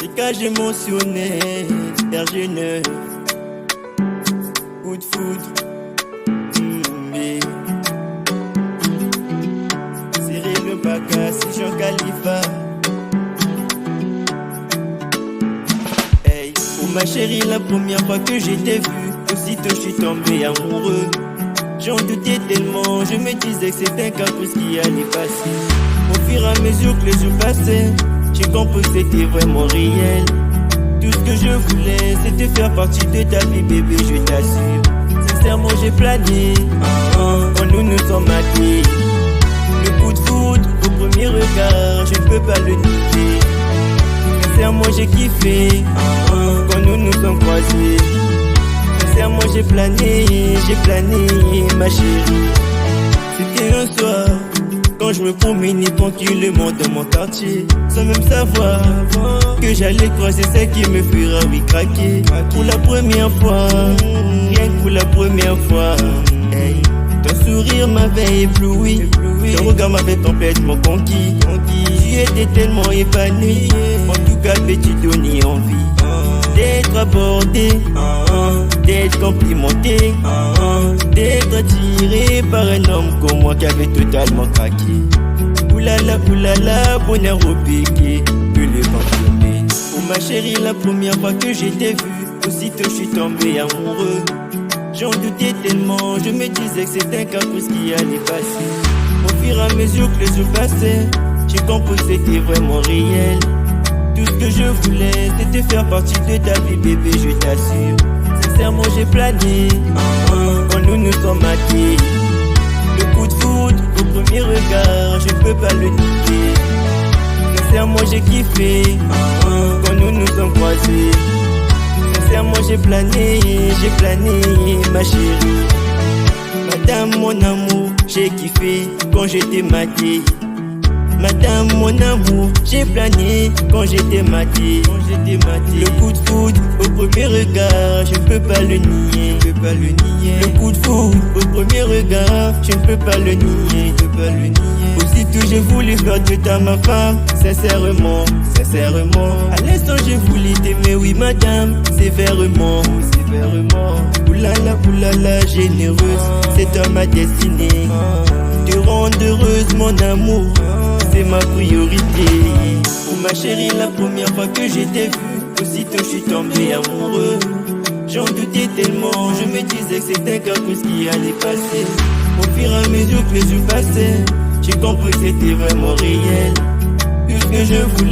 C'est qu'à j'émotionnais, vergeineux, coup de foudre. Cyril le Baka, c'est Jean Khalifa. Hey, oh ma chérie, la première fois que je t'ai vue, aussitôt je suis tombé amoureux. J'en doutais tellement, je me disais que c'était un caprice qui allait passer. Au fur et à mesure que les jours passaient, j'ai compris que c'était vraiment réel. Tout ce que je voulais, c'était faire partie de ta vie, bébé, je t'assure. Sincèrement, j'ai plané, quand nous nous sommes matés. Le coup de foudre, au premier regard, je ne peux pas le nier. Sincèrement, j'ai kiffé, quand nous nous sommes croisés. Sincèrement, j'ai plané, ma chérie. C'était un soir, quand je me promenais tranquillement dans mon quartier, sans même savoir que j'allais croiser celle qui me fera oui craquer. Pour la première fois, rien que pour la première fois, hey. Ton sourire m'avait ébloui, ton regard m'avait complètement conquis. Tu étais tellement épanoui, en tout cas petit donné envie d'être abordé, d'être complimenté, d'être attiré par un homme comme moi qui avait totalement craqué. Oulala, bonheur au piqué, que le confirmer. Oh ma chérie, la première fois que je t'ai vue, aussitôt je suis tombé amoureux. J'en doutais tellement, je me disais que c'était un caprice qui allait passer. Au fur et à mesure que les jours passaient, j'ai compris que c'était vraiment réel. Tout ce que je voulais, c'était faire partie de ta vie, bébé, je t'assure. Sincèrement, j'ai plané, quand nous nous sommes matés. Le coup de foudre, au premier regard, je peux pas le nier. Sincèrement, j'ai kiffé, quand nous nous sommes croisés. Sincèrement, j'ai plané, ma chérie. Madame, mon amour, j'ai kiffé quand j'étais maté. Madame, mon amour, j'ai plané quand j'étais maté. Le coup de foudre, au premier regard, je ne peux pas le nier. Le coup de foudre, au premier regard, je ne peux pas le nier. Aussitôt j'ai voulu faire de toi ma femme, sincèrement. À l'instant j'ai voulu t'aimer, oui madame, sévèrement. Oulala, généreuse, c'est toi ma destinée. Te rendre heureuse mon amour, c'est ma priorité. Oh ma chérie, la première fois que je t'ai vue, aussitôt je suis tombé amoureux. J'en doutais tellement, je me disais que c'était un caprice qui allait passer. Au fur et à mesure que les jours passaient, j'ai compris que c'était vraiment réel. Tout ce que je voulais